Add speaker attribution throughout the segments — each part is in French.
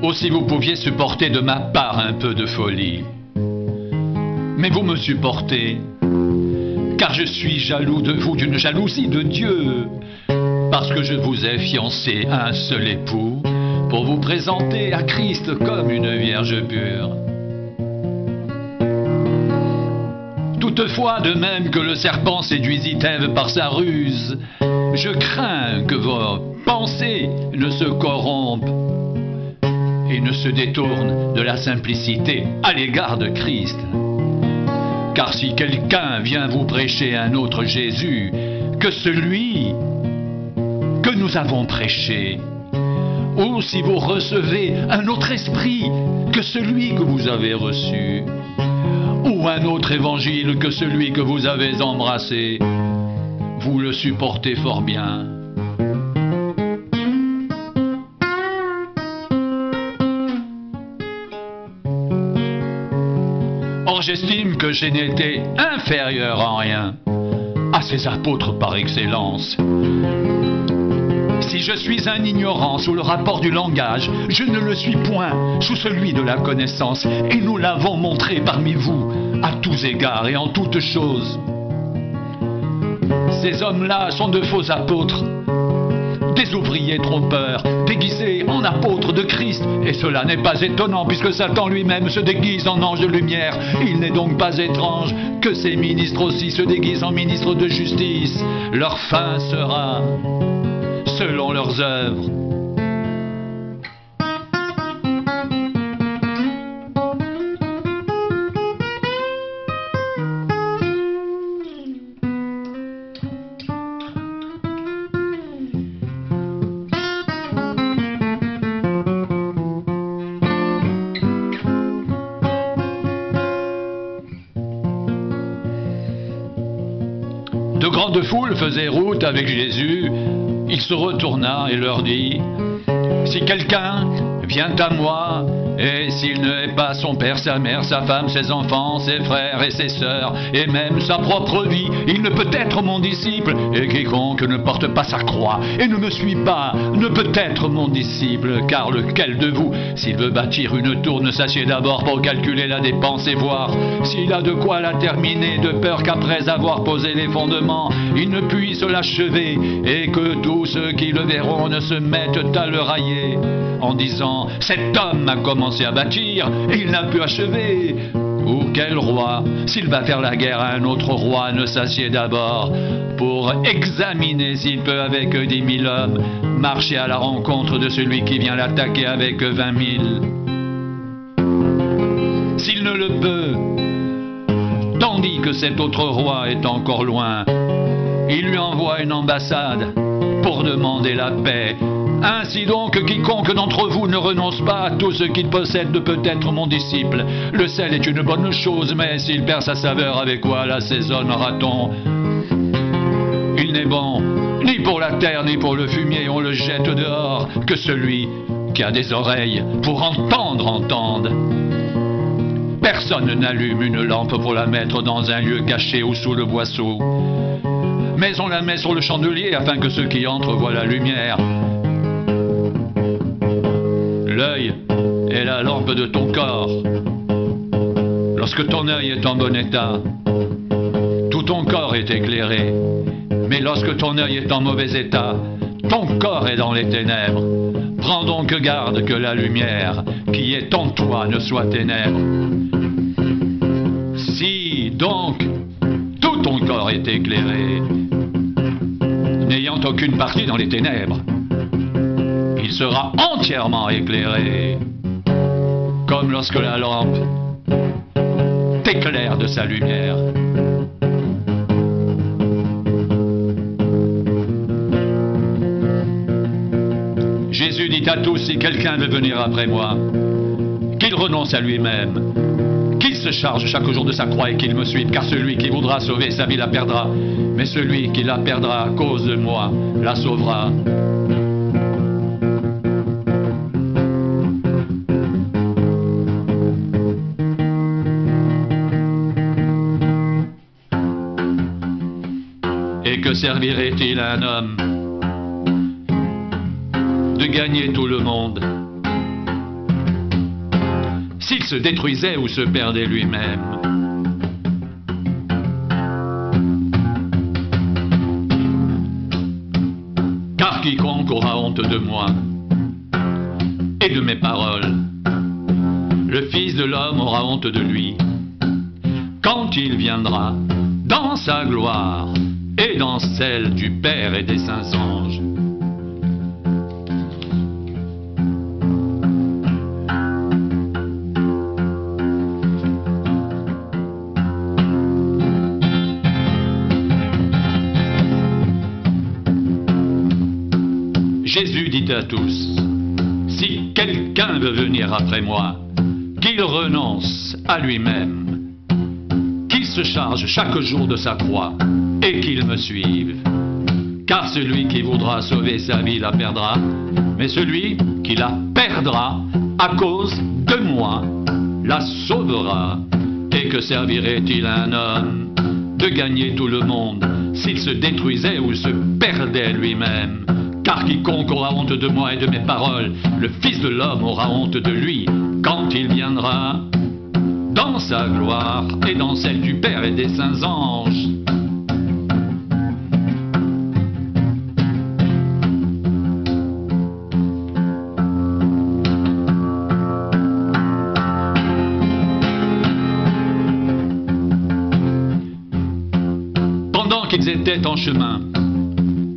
Speaker 1: ou si vous pouviez supporter de ma part un peu de folie. Mais vous me supportez, car je suis jaloux de vous d'une jalousie de Dieu, parce que je vous ai fiancé à un seul époux, pour vous présenter à Christ comme une vierge pure. Toutefois, de même que le serpent séduisit Ève par sa ruse, je crains que vos pensées ne se corrompent et ne se détournent de la simplicité à l'égard de Christ. Car si quelqu'un vient vous prêcher un autre Jésus que celui que nous avons prêché, ou si vous recevez un autre esprit que celui que vous avez reçu, ou un autre évangile que celui que vous avez embrassé, vous le supportez fort bien. Or j'estime que je n'étais inférieur en rien à ces apôtres par excellence. Si je suis un ignorant sous le rapport du langage, je ne le suis point sous celui de la connaissance, et nous l'avons montré parmi vous, à tous égards et en toutes choses. Ces hommes-là sont de faux apôtres, des ouvriers trompeurs, déguisés en apôtres de Christ, et cela n'est pas étonnant, puisque Satan lui-même se déguise en ange de lumière. Il n'est donc pas étrange que ces ministres aussi se déguisent en ministres de justice. Leur fin sera selon leurs œuvres. De grandes foules faisaient route avec Jésus. Il se retourna et leur dit: si quelqu'un vient à moi, et s'il ne hait pas son père, sa mère, sa femme, ses enfants, ses frères et ses sœurs, et même sa propre vie, il ne peut être mon disciple. Et quiconque ne porte pas sa croix et ne me suit pas ne peut être mon disciple. Car lequel de vous, s'il veut bâtir une tour, ne s'assied d'abord pour calculer la dépense et voir s'il a de quoi la terminer, de peur qu'après avoir posé les fondements, il ne puisse l'achever, et que tous ceux qui le verront ne se mettent à le railler en disant: cet homme a commencé à bâtir et il n'a pu achever. Ou quel roi, s'il va faire la guerre à un autre roi, ne s'assied d'abord pour examiner s'il peut avec 10 000 hommes marcher à la rencontre de celui qui vient l'attaquer avec 20 000. S'il ne le peut, tandis que cet autre roi est encore loin, il lui envoie une ambassade pour demander la paix. Ainsi donc, quiconque d'entre vous ne renonce pas à tout ce qu'il possède ne peut être mon disciple. Le sel est une bonne chose, mais s'il perd sa saveur, avec quoi l'assaisonnera-t-on? Il n'est bon ni pour la terre ni pour le fumier, on le jette dehors. Que celui qui a des oreilles pour entendre entende. Personne n'allume une lampe pour la mettre dans un lieu caché ou sous le boisseau, mais on la met sur le chandelier afin que ceux qui entrent voient la lumière. L'œil est la lampe de ton corps. Lorsque ton œil est en bon état, tout ton corps est éclairé. Mais lorsque ton œil est en mauvais état, ton corps est dans les ténèbres. Prends donc garde que la lumière qui est en toi ne soit ténèbres. Si donc tout ton corps est éclairé, n'ayant aucune partie dans les ténèbres, il sera entièrement éclairé, comme lorsque la lampe t'éclaire de sa lumière. Jésus dit à tous: si quelqu'un veut venir après moi, qu'il renonce à lui-même, qu'il se charge chaque jour de sa croix et qu'il me suive, car celui qui voudra sauver sa vie la perdra, mais celui qui la perdra à cause de moi la sauvera. Et que servirait-il à un homme de gagner tout le monde s'il se détruisait ou se perdait lui-même. Car quiconque aura honte de moi et de mes paroles, le Fils de l'homme aura honte de lui, quand il viendra dans sa gloire et dans celle du Père et des saints anges. Jésus dit à tous, si quelqu'un veut venir après moi, qu'il renonce à lui-même, qu'il se charge chaque jour de sa croix et qu'il me suive. Car celui qui voudra sauver sa vie la perdra, mais celui qui la perdra à cause de moi la sauvera. Et que servirait-il à un homme de gagner tout le monde s'il se détruisait ou se perdait lui-même? Car quiconque aura honte de moi et de mes paroles, le Fils de l'homme aura honte de lui quand il viendra dans sa gloire et dans celle du Père et des saints anges. Pendant qu'ils étaient en chemin,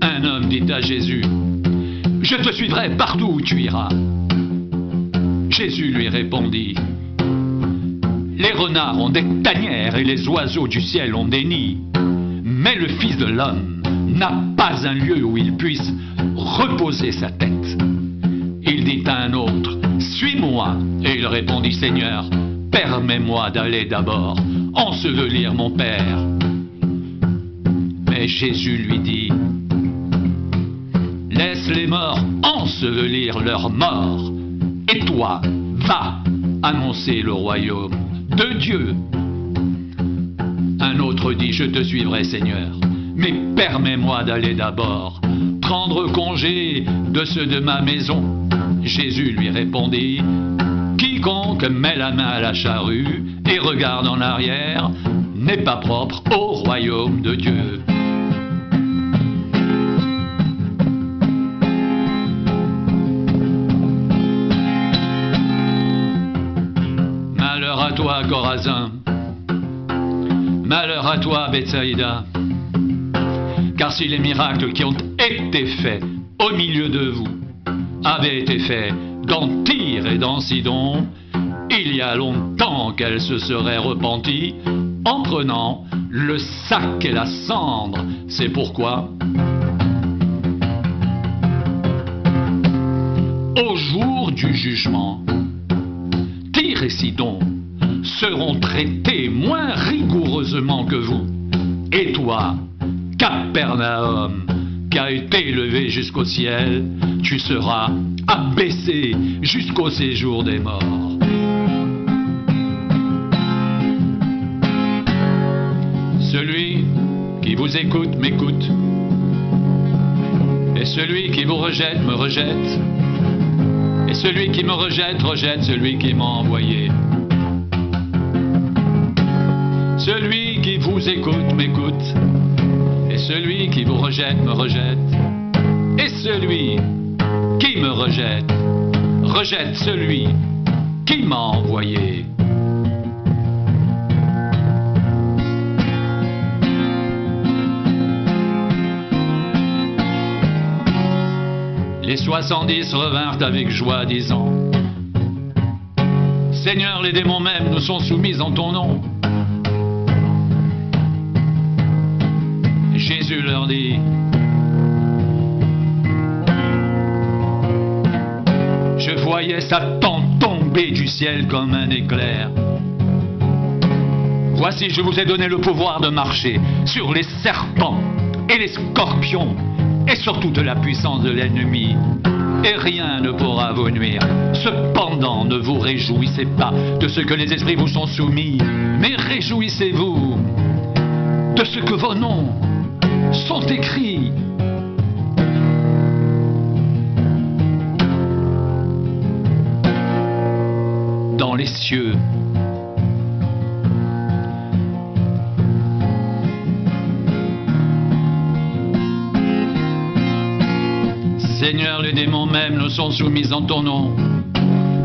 Speaker 1: un homme dit à Jésus, « Je te suivrai partout où tu iras. » Jésus lui répondit, « Les renards ont des tanières et les oiseaux du ciel ont des nids, mais le Fils de l'homme n'a pas un lieu où il puisse reposer sa tête. » Il dit à un autre, « Suis-moi. » Et il répondit, « Seigneur, permets-moi d'aller d'abord ensevelir mon Père. » Mais Jésus lui dit, « Laisse les morts ensevelir leurs morts, et toi, va annoncer le royaume de Dieu. » Un autre dit, « Je te suivrai, Seigneur, mais permets-moi d'aller d'abord prendre congé de ceux de ma maison. » Jésus lui répondit, « Quiconque met la main à la charrue et regarde en arrière n'est pas propre au royaume de Dieu. » Malheur à toi, Chorazin, malheur à toi, Bethsaïda, car si les miracles qui ont été faits au milieu de vous avaient été faits dans Tyr et dans Sidon, il y a longtemps qu'elles se seraient repenties en prenant le sac et la cendre. C'est pourquoi, au jour du jugement, Tyr et Sidon seront traités moins rigoureusement que vous. Et toi, Capernaum, qui a été élevé jusqu'au ciel, tu seras abaissé jusqu'au séjour des morts. Celui qui vous écoute m'écoute, et celui qui vous rejette me rejette, et celui qui me rejette rejette celui qui m'a envoyé. Celui qui vous écoute m'écoute, et celui qui vous rejette me rejette, et celui qui me rejette rejette celui qui m'a envoyé. Les 70 revinrent avec joie, disant, « Seigneur, les démons même nous sont soumis en ton nom. » Jésus leur dit, « Je voyais Satan tomber du ciel comme un éclair. Voici, je vous ai donné le pouvoir de marcher sur les serpents et les scorpions, et surtout de la puissance de l'ennemi, et rien ne pourra vous nuire. Cependant, ne vous réjouissez pas de ce que les esprits vous sont soumis, mais réjouissez-vous de ce que vos noms sont écrits dans les cieux. » Seigneur, les démons même nous sont soumis en ton nom.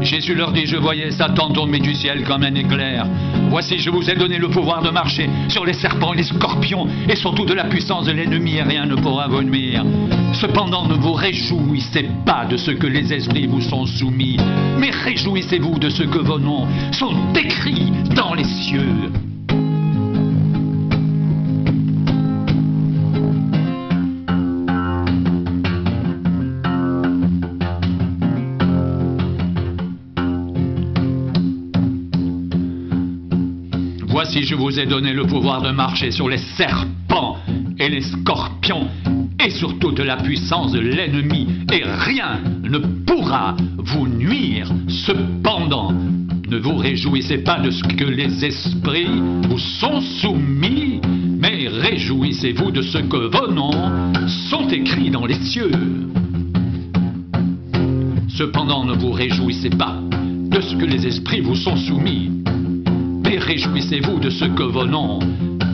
Speaker 1: Jésus leur dit, je voyais Satan tomber du ciel comme un éclair. Voici, je vous ai donné le pouvoir de marcher sur les serpents et les scorpions, et surtout de la puissance de l'ennemi, et rien ne pourra vous nuire. Cependant, ne vous réjouissez pas de ce que les esprits vous sont soumis, mais réjouissez-vous de ce que vos noms sont écrits dans les cieux. Voici, je vous ai donné le pouvoir de marcher sur les serpents et les scorpions, et sur toute la puissance de l'ennemi, et rien ne pourra vous nuire. Cependant, ne vous réjouissez pas de ce que les esprits vous sont soumis, mais réjouissez-vous de ce que vos noms sont écrits dans les cieux. Cependant, ne vous réjouissez pas de ce que les esprits vous sont soumis, mais réjouissez-vous de ce que vos noms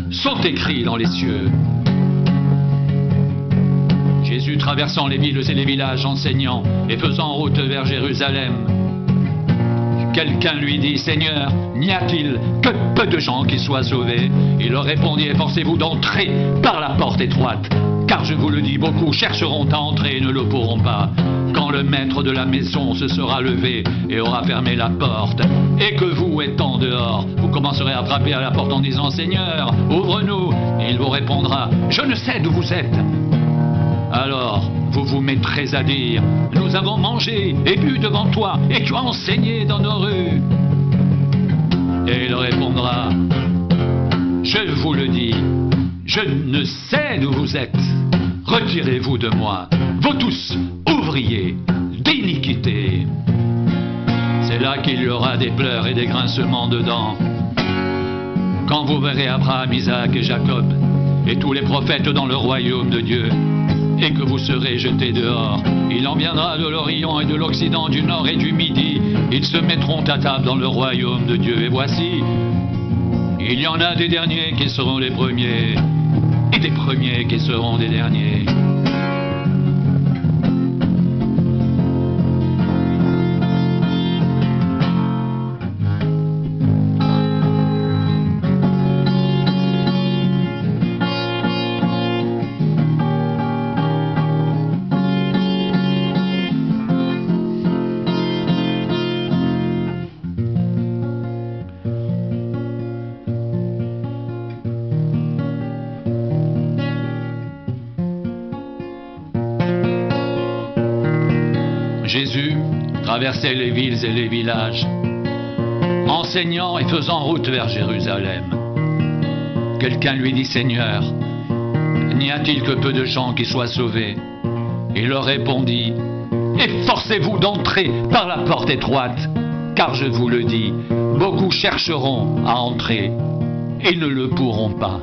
Speaker 1: sont écrits dans les cieux. Jésus, traversant les villes et les villages, enseignant et faisant route vers Jérusalem, quelqu'un lui dit, Seigneur, n'y a-t-il que peu de gens qui soient sauvés? Il leur répondit, efforcez-vous d'entrer par la porte étroite, car je vous le dis, beaucoup chercheront à entrer et ne le pourront pas. Quand le maître de la maison se sera levé et aura fermé la porte, et que vous, étant dehors, vous commencerez à frapper à la porte en disant, Seigneur, ouvre-nous, et il vous répondra, je ne sais d'où vous êtes. Alors, vous vous mettrez à dire, nous avons mangé et bu devant toi, et tu as enseigné dans nos rues. Et il répondra, je vous le dis, je ne sais d'où vous êtes. Retirez-vous de moi, vous tous, ouvriers d'iniquité. C'est là qu'il y aura des pleurs et des grincements de dents. Quand vous verrez Abraham, Isaac et Jacob, et tous les prophètes dans le royaume de Dieu, et que vous serez jetés dehors, il en viendra de l'Orient et de l'Occident, du Nord et du Midi. Ils se mettront à table dans le royaume de Dieu. Et voici, il y en a des derniers qui seront les premiers, et des premiers qui seront des derniers. Jésus traversait les villes et les villages, enseignant et faisant route vers Jérusalem. Quelqu'un lui dit, Seigneur, n'y a-t-il que peu de gens qui soient sauvés? Il leur répondit, efforcez-vous d'entrer par la porte étroite, car je vous le dis, beaucoup chercheront à entrer et ne le pourront pas.